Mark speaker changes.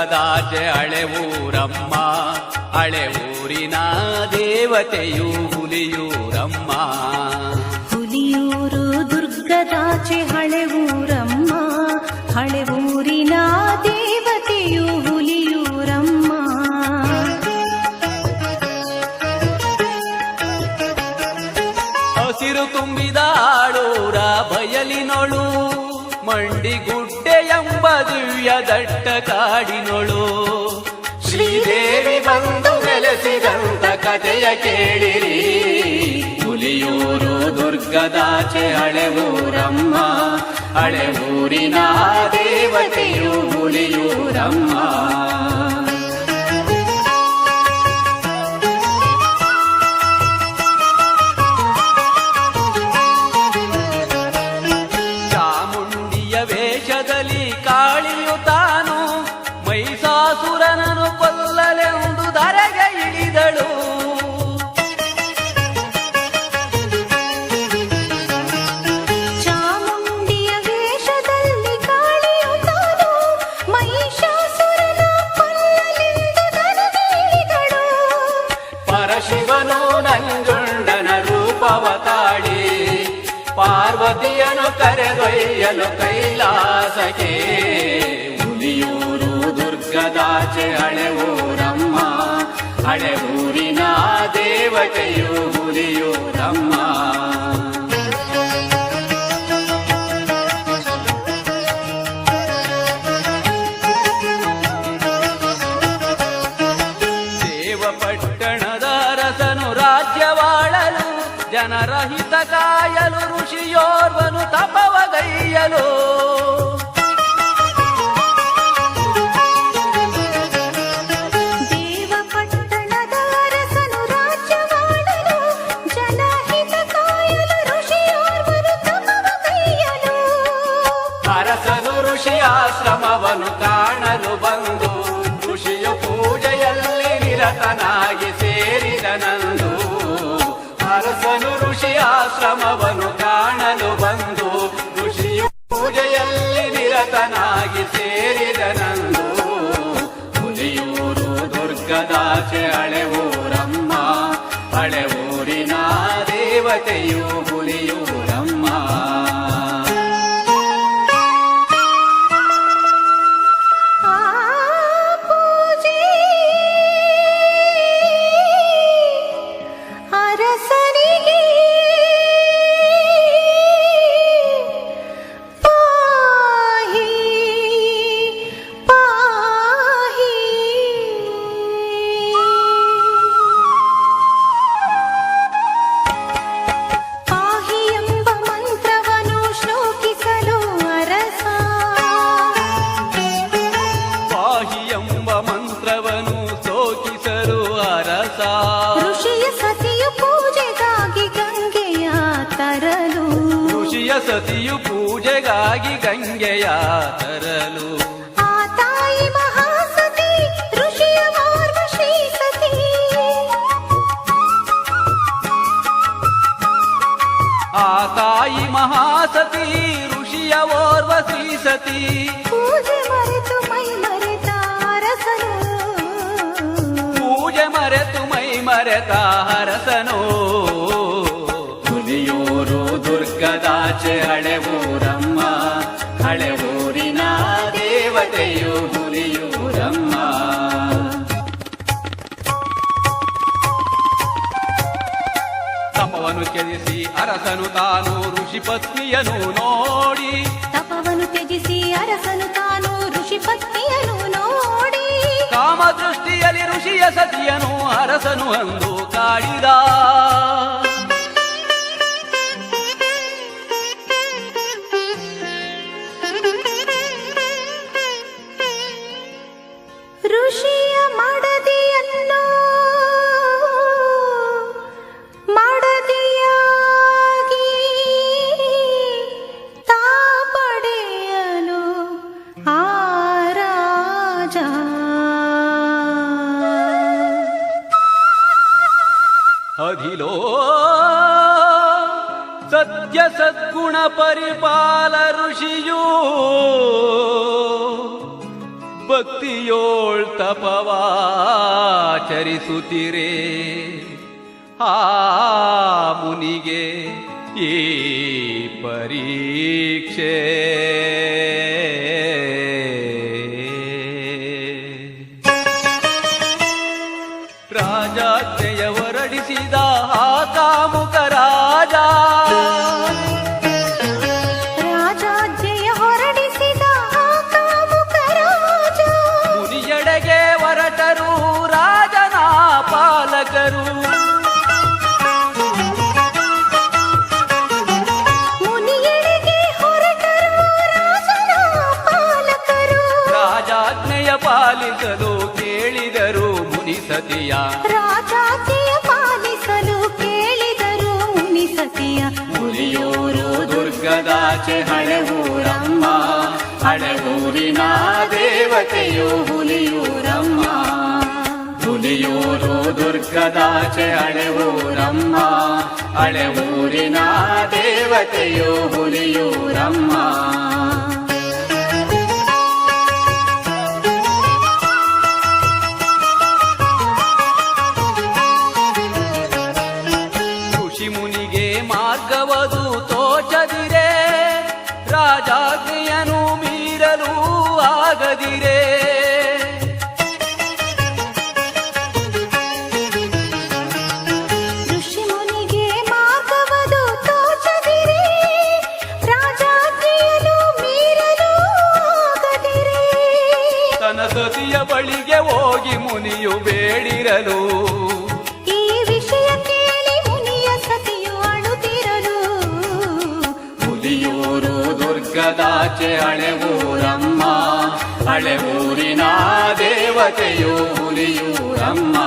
Speaker 1: ದುರ್ಗದಾಚೆ ಹಳೆವೂರಮ್ಮ, ಹಳೆವೂರಿನ ದೇವತೆಯು ಹುಲಿಯೂರಮ್ಮ.
Speaker 2: ಹುಲಿಯೂರು ದುರ್ಗದಾಚೆ ಹಳೆವೂರಮ್ಮ, ಹಳೆವೂರಿನ ದೇವತೆಯು ಹುಲಿಯೂರಮ್ಮ.
Speaker 1: ಹಸಿರು ತುಂಬಿದ ಆಳೂರ ಬಯಲಿನೊಳು, ಮಂಡಿಗುಡ್ಡೆ ಎಂಬ ದಿವ್ಯ ದಟ್ಟ ಕಾಡಿನೊಳು, ಶ್ರೀದೇವಿ ಬಂದು ನೆಲೆಸಿದಂತ ಕಥೆಯ ಕೇಳಿರಿ. ಹುಲಿಯೂರು ದುರ್ಗದಾಚೆ ಹಳೆವೂರಮ್ಮ, ಹಳೆವೂರಿನ ದೇವತೆಯು ಹುಲಿಯೂರಮ್ಮ. ಚಾಮುಂಡಿಯ ವೇಷದಲ್ಲಿ ಕಾಳಿಯು ತಾನು ಮಹಿಷಾಸುರನನ್ನು ಕೊಲ್ಲಲೆಂದು ಧರೆಗೆ ಇಳಿದಳು.
Speaker 2: ಚಾಮುಂಡಿಯ ವೇಷದಲ್ಲಿ ಕಾಳಿಯು ತಾನು ಮಹಿಷಾಸುರನ ಕೊಲ್ಲಲೆಂದು ಧರೆಗೆ ಇಳಿದಳು.
Speaker 1: ಪರಶಿವನು ನಂಜುಂಡನ ರೂಪವ ತಾಳಿ ಪಾರ್ವತಿಯನು ಕರೆದೊಯ್ಯಲು ಕೈಲಾಸಕ್ಕೆ. ಹುಲಿಯೂರು ದುರ್ಗದಾಚೆ ಹಳೆವೂರಮ್ಮ, ಹಳೆವೂರಿನ ದೇವತೆಯು ಹುಲಿಯೂರಮ್ಮ. ದೇವಪಟ್ಟಣದ ಅರಸನು ರಾಜ್ಯವಾಳಲು, ಜನರಹಿತ ಕಾಯಲು ಋಷಿಯೋರ್ವನು ತಪವಗೈಯಲು.
Speaker 2: ದೇವಪಟ್ಟಣದ ಅರಸನು ರಾಜ್ಯವಾಳಲು, ಜನಹಿತ ಕಾಯಲು ಋಷಿಯೋರ್ವರು ತಪವಗೈಯಲು.
Speaker 1: ಅರಸನು ಋಷಿಯಾಶ್ರಮವನ್ನು ಕಾಣಲು ಬಂದು, ಋಷಿಯ ಪೂಜೆಯಲ್ಲಿ ನಿರತನಾಗಿ ಸೇರಿದನಂದು. ಅರಸನು ಋಷಿಯಾಶ್ರಮವನ್ನು ಕಾಣಲು ಬಂದು, ಋಷಿಯ ಪೂಜೆಯಲ್ಲಿ ನಿರತನಾಗಿ ಸೇರಿದನಂದು. ಹುಲಿಯೂರು ದುರ್ಗದಾಚೆ ಹಳೆವೂರಮ್ಮ, ಹಳೆವೂರಿನ ದೇವತೆಯು ಹುಲಿಯೂರಮ್ಮ.
Speaker 2: ಆ ಪೂಜೆ ಅರಸನಿಗೆ ಪಾಹಿ ಪಾಹಿ. ಪಾಹಿ ಎಂಬ ಮಂತ್ರವನ್ನು ಶ್ಲೋಕಿಸಲು ಅರಸ,
Speaker 1: ಪಾಹಿ ಎಂಬ ಮಂತ್ರವನ್ನು ಸೋಕಿಸಲು ಅರಸ.
Speaker 2: ಋಷಿಯ ಸತಿಯು ಪೂಜೆಗಾಗಿ ಗಂಗೆಯ ತರಲು,
Speaker 1: ಋಷಿಯ ಸತಿಯು ಪೂಜೆಗಾಗಿ ಗಂಗೆಯ ತರಲು.
Speaker 2: ಆ ತಾಯಿ ಮಹಾಸತಿ ಋಷಿಯ ಮಾರ್ಗ ಶ್ರೀ ಸತಿ.
Speaker 1: ಆ ತಾಯಿ ಮಹಾಸತಿ ಋಷಿಯ ಓರ್ವ ಶ್ರೀ ಸತಿ.
Speaker 2: ಪೂಜೆ ಮರೆತು ಮೈ ಮರೆತ ಅರಸನು,
Speaker 1: ಪೂಜೆ ಮರೆತು ಮೈ ಮರೆತ ಅರಸನು. ಹುಲಿಯೂರು ದುರ್ಗದಾಚೆ ಹಳೆವೂರಮ್ಮ, ಹಳೆವೂರಿನ ದೇವತೆಯು ಹುಲಿಯೂರಮ್ಮ. ತಪವನ್ನು ತ್ಯಜಿಸಿ ಅರಸನು ತಾನು ಋಷಿ ಪತ್ನಿಯನು ನೋಡಿ,
Speaker 2: ತಪವನ್ನು ತ್ಯಜಿಸಿ ಅರಸನು ತಾನು ಋಷಿ ಪತ್ನಿಯನು ನೋಡಿ,
Speaker 1: ಕಾಮದೃಷ್ಟಿಯಲ್ಲಿ ಋಷಿಯ ಸತಿಯನು ಅರಸನು ಅಂದು ಕಾಡಿದ.
Speaker 2: ಋಷಿಯ ಮಡದಿಯನ್ನು ಮಡದಿಯಾಗಿ ತಾ ಪಡೆಯಲು ಆ ರಾಜ.
Speaker 1: ಅಧಿಲೋ ಸತ್ಯ ಸದ್ಗುಣ ಪರಿಪಾಲ ಋಷಿಯೂ ಭಕ್ತಿಯೋಳ್ ತಪವಾಚರಿಸುತ್ತಿರೆ ಆ ಮುನಿಗೆ ಈ ಪರೀಕ್ಷೆ. ರಾಜಾಜ್ಞೆಯ ಹೊರಡಿಸಿದ ಆ ಕಾಮುಕ ರಾಜ,
Speaker 2: ರಾಜಾಜ್ಞೆಯ ಹೊರಡಿಸಿದ ಆ ಕಾಮುಕ ರಾಜ,
Speaker 1: ಮುನಿಯೆಡೆಗೆ ಹೊರಟರು ರಾಜನ ಪಾಲಕರು.
Speaker 2: ಮುನಿಯೆಡೆಗೆ ಹೊರಟರು ರಾಜನ ಪಾಲಕರು.
Speaker 1: ರಾಜಾಜ್ಞೆಯ ಪಾಲಿಸಲು ಕೇಳಿದರು ಮುನಿ ಸತಿಯ,
Speaker 2: ರಾಜಾಜ್ಞೆಯ ಪಾಲಿಸಲು ಕೇಳಿದರು ಮುನಿ ಸತಿಯ.
Speaker 1: ಹುಲಿಯೂರು ದುರ್ಗದಾಚೆ ಹಳೆಯೂರಮ್ಮ, ಹಳೆಯೂರಿನ ದೇವತೆಯು ಹುಲಿಯೂರಮ್ಮ. ಹುಲಿಯೂರು ದುರ್ಗದಾಚೆ ಹಳೆಯೂರಮ್ಮ, ಹಳೆಯೂರಿನ ದೇವತೆಯು ಹುಲಿಯೂರಮ್ಮ. ಋಷಿ ಮುನಿಗೆ ಮಾರ್ಗವದು ತೋಚದಿರೆ, ರಾಜಾಜ್ಞೆಯನು ಮೀರಲು ಆಗದಿರೆ.
Speaker 2: ಋಷಿ ಮುನಿಗೆ ಮಾರ್ಗವದು ತೋಚದಿರೆ, ರಾಜಾಜ್ಞೆಯನ್ನು ಮೀರಲು ಆಗದಿರೆ.
Speaker 1: ತನ್ನ ಸತಿಯ ಬಳಿಗೆ ಹೋಗಿ ಮುನಿಯು ಬೇಡಿರಲು,
Speaker 2: ಈ ವಿಷಯ ಕೇಳಿ ಮುನಿಯ ಸತಿಯು ಅಳುತ್ತಿರಲು.
Speaker 1: ಹುಲಿಯೂರು ದುರ್ಗದಾಚೆ ಹಳೆಯೂರಮ್ಮ, ಹಳೆಯೂರಿನ ದೇವತೆಯು ಹುಲಿಯೂರಮ್ಮ.